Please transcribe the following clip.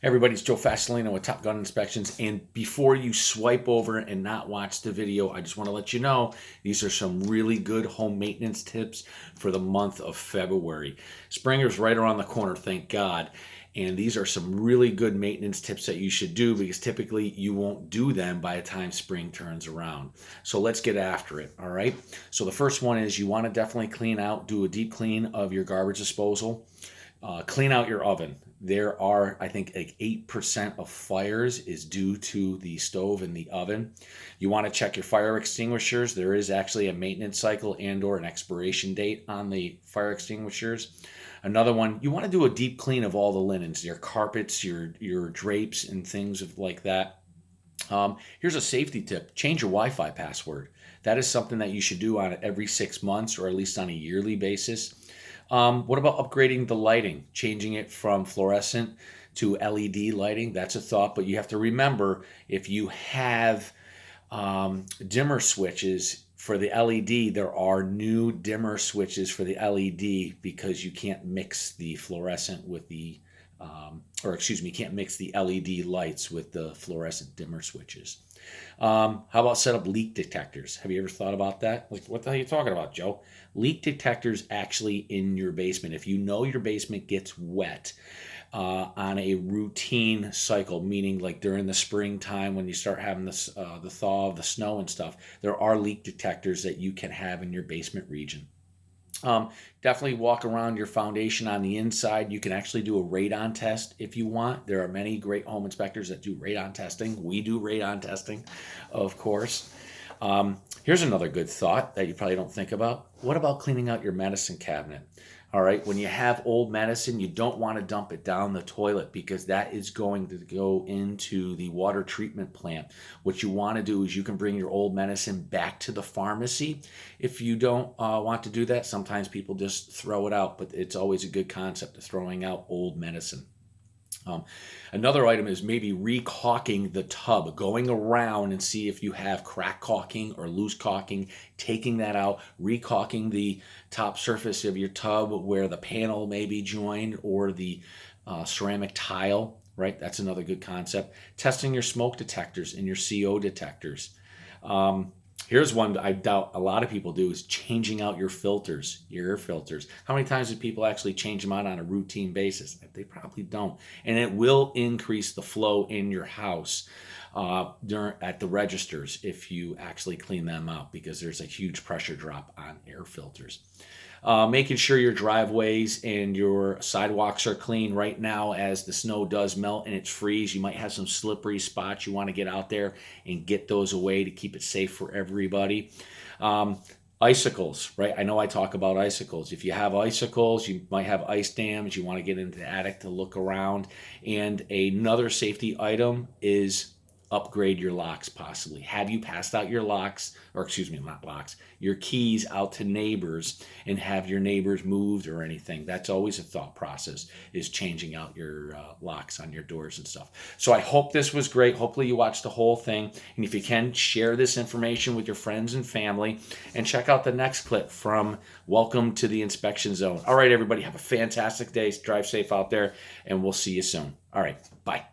Everybody's Joe Fasolino with Top Gun Inspections. And before you swipe over and not watch the video, I just want to let you know these are some really good home maintenance tips for the month of February. Springer's right around the corner, thank God. And these are some really good maintenance tips that you should do because typically you won't do them by the time spring turns around. So let's get after it, all right? So the first one is you want to definitely clean out, do a deep clean of your garbage disposal. Clean out your oven. There are, I think, like 8% of fires is due to the stove and the oven. You want to check your fire extinguishers. There is actually a maintenance cycle and or an expiration date on the fire extinguishers. Another one, you want to do a deep clean of all the linens, your carpets, your drapes, and things like that. Here's a safety tip. Change your Wi-Fi password. That is something that you should do on every 6 months or at least on a yearly basis. What about upgrading the lighting, changing it from fluorescent to LED lighting? That's a thought, but you have to remember if you have dimmer switches for the LED, there are new dimmer switches for the LED because you can't mix the fluorescent with the, you can't mix the LED lights with the fluorescent dimmer switches. How about set up leak detectors? Have you ever thought about that? Like, what the hell are you talking about, Joe? Leak detectors actually in your basement. If you know your basement gets wet on a routine cycle, meaning like during the springtime when you start having this, the thaw of the snow and stuff, there are leak detectors that you can have in your basement region. Definitely walk around your foundation on the inside. You can actually do a radon test if you want. There are many great home inspectors that do radon testing. We do radon testing, of course. Here's another good thought that you probably don't think about. What about cleaning out your medicine cabinet? All right, when you have old medicine, you don't want to dump it down the toilet because that is going to go into the water treatment plant. What you want to do is you can bring your old medicine back to the pharmacy. If you don't want to do that, sometimes people just throw it out, but it's always a good concept of throwing out old medicine. Another item is maybe recaulking the tub, going around and see if you have crack caulking or loose caulking, taking that out, recaulking the top surface of your tub where the panel may be joined or the ceramic tile, right? That's another good concept. Testing your smoke detectors and your CO detectors. Here's one I doubt a lot of people do is changing out your filters, your air filters. How many times do people actually change them out on a routine basis? They probably don't. And it will increase the flow in your house at the registers if you actually clean them out because there's a huge pressure drop on air filters. Making sure your driveways and your sidewalks are clean right now as the snow does melt and it's freeze. You might have some slippery spots. You want to get out there and get those away to keep it safe for everybody. Icicles, right? I know I talk about icicles. If you have icicles, you might have ice dams. You want to get into the attic to look around. And another safety item is upgrade your locks possibly. Have you passed out your locks, or excuse me, not locks, your keys out to neighbors and have your neighbors moved or anything? That's always a thought process, is changing out your locks on your doors and stuff. So I hope this was great. Hopefully you watched the whole thing. And if you can, share this information with your friends and family and check out the next clip from Welcome to the Inspection Zone. All right, everybody, have a fantastic day. Drive safe out there and we'll see you soon. All right, bye.